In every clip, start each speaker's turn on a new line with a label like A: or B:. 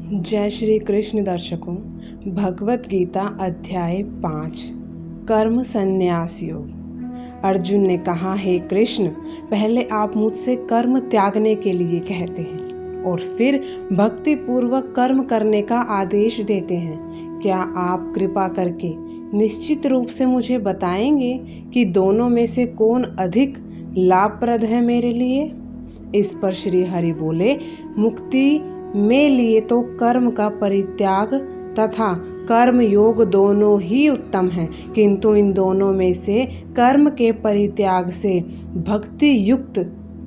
A: जय श्री कृष्ण दर्शकों, भगवत गीता अध्याय 5 कर्म संन्यास योग। अर्जुन ने कहा, हे कृष्ण, पहले आप मुझसे कर्म त्यागने के लिए कहते हैं और फिर भक्ति पूर्वक कर्म करने का आदेश देते हैं। क्या आप कृपा करके निश्चित रूप से मुझे बताएंगे कि दोनों में से कौन अधिक लाभप्रद है मेरे लिए? इस पर श्री हरि बोले, मुक्ति में लिए तो कर्म का परित्याग तथा कर्म योग दोनों ही उत्तम हैं, किंतु इन दोनों में से कर्म के परित्याग से भक्ति युक्त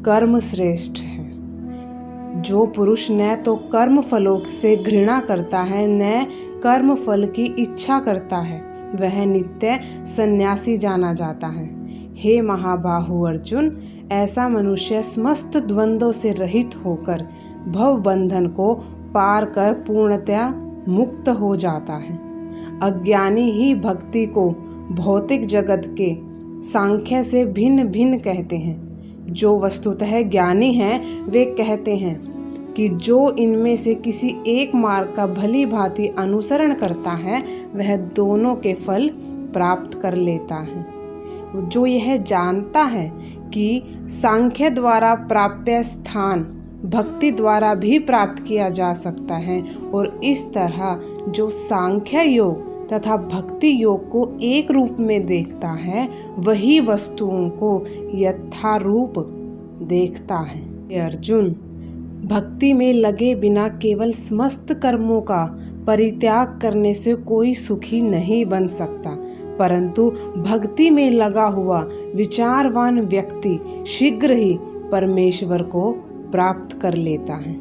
A: कर्म श्रेष्ठ है। जो पुरुष न तो कर्म फलों से घृणा करता है न कर्म फल की इच्छा करता है, वह नित्य सन्यासी जाना जाता है। हे महाबाहु अर्जुन, ऐसा मनुष्य समस्त द्वंद्वों से रहित होकर भव बंधन को पार कर पूर्णतया मुक्त हो जाता है। अज्ञानी ही भक्ति को भौतिक जगत के सांख्य से भिन्न भिन्न कहते हैं। जो वस्तुतः ज्ञानी हैं वे कहते हैं कि जो इनमें से किसी एक मार्ग का भली भांति अनुसरण करता है वह दोनों के फल प्राप्त कर लेता है। जो यह जानता है कि सांख्य द्वारा प्राप्य स्थान भक्ति द्वारा भी प्राप्त किया जा सकता है और इस तरह जो सांख्य योग तथा भक्ति योग को एक रूप में देखता है वही वस्तुओं को यथारूप देखता है। हे अर्जुन, भक्ति में लगे बिना केवल समस्त कर्मों का परित्याग करने से कोई सुखी नहीं बन सकता, परंतु भक्ति में लगा हुआ विचारवान व्यक्ति शीघ्र ही परमेश्वर को प्राप्त कर लेता है।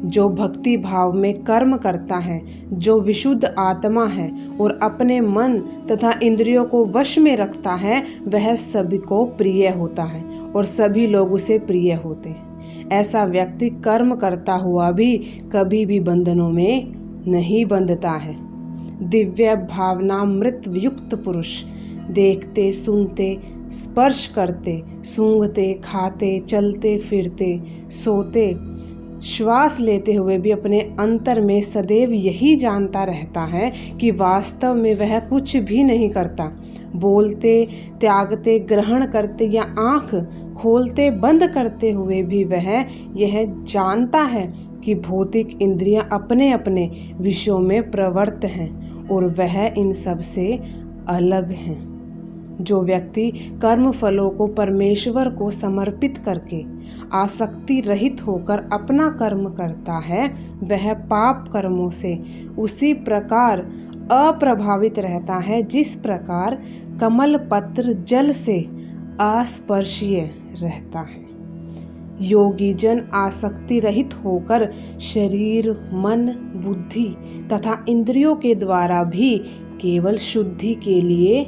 A: जो भक्ति भाव में कर्म करता है, जो विशुद्ध आत्मा है और अपने मन तथा इंद्रियों को वश में रखता है, वह सभी को प्रिय होता है और सभी लोग उसे प्रिय होते हैं। ऐसा व्यक्ति कर्म करता हुआ भी कभी भी बंधनों में नहीं बंधता है। दिव्य भावनामृत युक्त पुरुष देखते, सुनते, स्पर्श करते, सूंघते, खाते, चलते फिरते, सोते, श्वास लेते हुए भी अपने अंतर में सदैव यही जानता रहता है कि वास्तव में वह कुछ भी नहीं करता। बोलते, त्यागते, ग्रहण करते या आँख खोलते बंद करते हुए भी वह यह जानता है कि भौतिक इंद्रियां अपने अपने विषयों में प्रवृत्त हैं और वह इन सब से अलग हैं। जो व्यक्ति कर्म फलों को परमेश्वर को समर्पित करके आसक्ति रहित होकर अपना कर्म करता है वह पाप कर्मों से उसी प्रकार अप्रभावित रहता है जिस प्रकार कमल पत्र जल से अस्पर्शीय रहता है। योगी जन आसक्ति रहित होकर शरीर, मन, बुद्धि तथा इंद्रियों के द्वारा भी केवल शुद्धि के लिए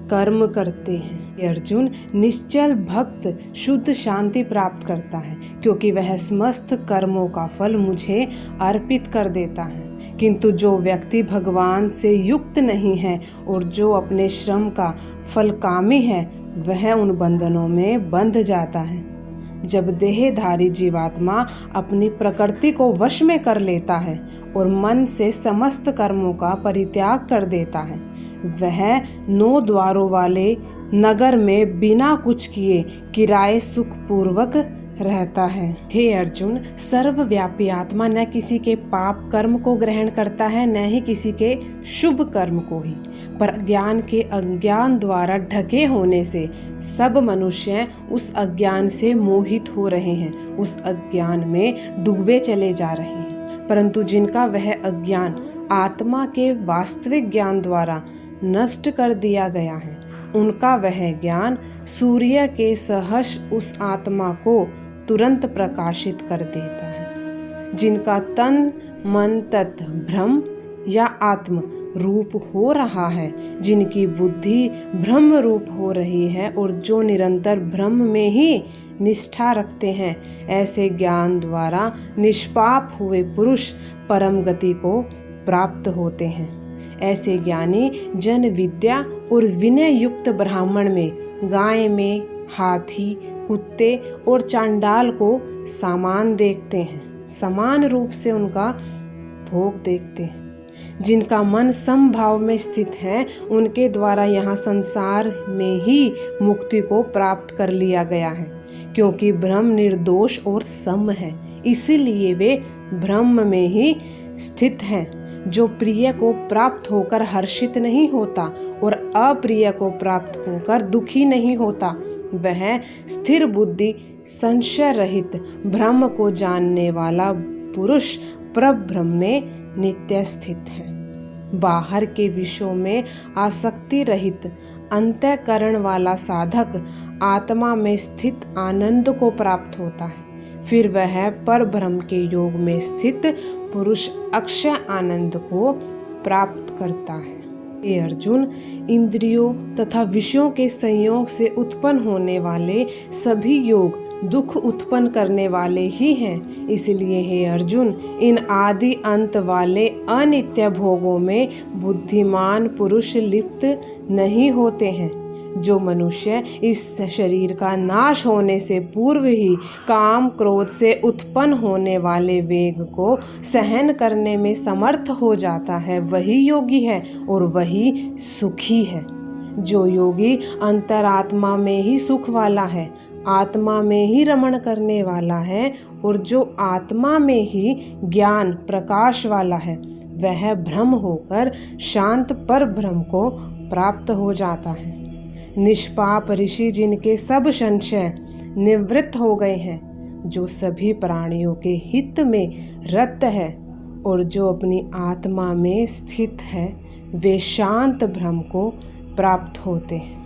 A: कर्म करते हैं। अर्जुन, निश्चल भक्त शुद्ध शांति प्राप्त करता है क्योंकि वह समस्त कर्मों का फल मुझे अर्पित कर देता है। किंतु जो व्यक्ति भगवान से युक्त नहीं है और जो अपने श्रम का फलकामी है वह उन बंधनों में बंध जाता है। जब देहधारी जीवात्मा अपनी प्रकृति को वश में कर लेता है और मन से समस्त कर्मों का परित्याग कर देता है, वह 9 द्वारों वाले नगर में बिना कुछ किए किराए सुखपूर्वक रहता है। हे अर्जुन, सर्वव्यापी आत्मा न किसी के पाप कर्म को ग्रहण करता है न ही किसी के शुभ कर्म को ही, पर ज्ञान के अज्ञान द्वारा ढके होने से सब मनुष्य उस अज्ञान से मोहित हो रहे हैं, उस अज्ञान में डूबे चले जा रहे हैं। परंतु जिनका वह अज्ञान आत्मा के वास्तविक ज्ञान द्वारा नष्ट कर दिया गया है, उनका वह ज्ञान सूर्य के सहर्ष उस आत्मा को तुरंत प्रकाशित कर देता है। जिनका तन मन तत् भ्रम या आत्म रूप हो रहा है, जिनकी बुद्धि ब्रह्म रूप हो रही है और जो निरंतर ब्रह्म में ही निष्ठा रखते हैं, ऐसे ज्ञान द्वारा निष्पाप हुए पुरुष परम गति को प्राप्त होते हैं। ऐसे ज्ञानी जन विद्या और विनय युक्त ब्राह्मण में गाय में हाथी, कुत्ते और चांडाल को समान देखते हैं। समान रूप से उनका भोग देखते हैं। जिनका मन समभाव में स्थित है उनके द्वारा यहाँ संसार में ही मुक्ति को प्राप्त कर लिया गया है, क्योंकि ब्रह्म निर्दोष और सम है, इसीलिए वे ब्रह्म में ही स्थित हैं। जो प्रिय को प्राप्त होकर हर्षित नहीं होता और अप्रिय को प्राप्त होकर दुखी नहीं होता, वह स्थिर बुद्धि संशय रहित ब्रह्म को जानने वाला पुरुष परब्रह्म में नित्य स्थित है। बाहर के विषयों में आसक्ति रहित अंतःकरण वाला साधक आत्मा में स्थित आनंद को प्राप्त होता है। फिर वह परब्रह्म के योग में स्थित पुरुष अक्षय आनंद को प्राप्त करता है। हे अर्जुन, इंद्रियों तथा विषयों के संयोग से उत्पन्न होने वाले सभी योग दुख उत्पन्न करने वाले ही हैं। इसलिए हे अर्जुन, इन आदि अंत वाले अनित्य भोगों में बुद्धिमान पुरुष लिप्त नहीं होते हैं। जो मनुष्य इस शरीर का नाश होने से पूर्व ही काम क्रोध से उत्पन्न होने वाले वेग को सहन करने में समर्थ हो जाता है, वही योगी है और वही सुखी है। जो योगी अंतरात्मा में ही सुख वाला है, आत्मा में ही रमण करने वाला है और जो आत्मा में ही ज्ञान प्रकाश वाला है, वह ब्रह्म होकर शांत पर ब्रह्म को प्राप्त हो जाता है। निष्पाप ऋषि जिनके सब संशय निवृत्त हो गए हैं, जो सभी प्राणियों के हित में रत है और जो अपनी आत्मा में स्थित है, वे शांत ब्रह्म को प्राप्त होते हैं।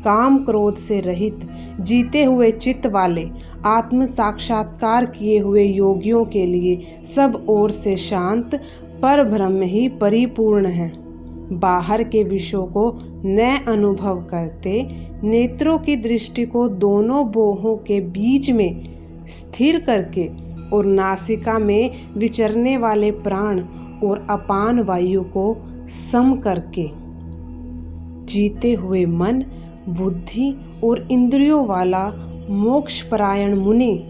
A: काम क्रोध से रहित जीते हुए चित्त वाले आत्म साक्षात्कार किए हुए योगियों के लिए सब ओर से शांत पर ब्रह्म ही परिपूर्ण है। बाहर के विषयों को न अनुभव करते नेत्रों की दृष्टि को दोनों बोहों के बीच में स्थिर करके और नासिका में विचरने वाले प्राण और अपान वायु को सम करके जीते हुए मन, बुद्धि और इंद्रियों वाला मोक्षपरायण मुनि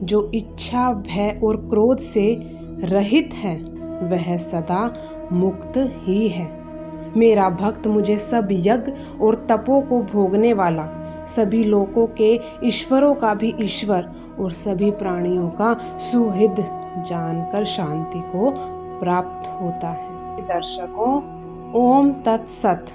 A: जो इच्छा, भय और क्रोध से रहित है, वह सदा मुक्त ही है। मेरा भक्त मुझे सब यज्ञ और तपों को भोगने वाला, सभी लोकों के ईश्वरों का भी ईश्वर और सभी प्राणियों का सुहृद जानकर शांति को प्राप्त होता है। दर्शकों, ओम तत्सत।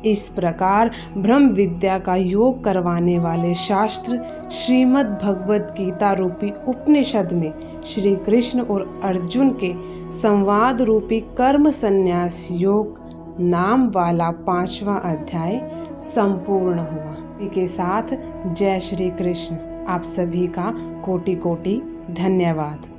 A: इस प्रकार ब्रह्म विद्या का योग करवाने वाले शास्त्र श्रीमद् भगवद गीता रूपी उपनिषद में श्री कृष्ण और अर्जुन के संवाद रूपी कर्म संन्यास योग नाम वाला 5वां अध्याय संपूर्ण हुआ। इसी के साथ जय श्री कृष्ण। आप सभी का कोटि कोटि धन्यवाद।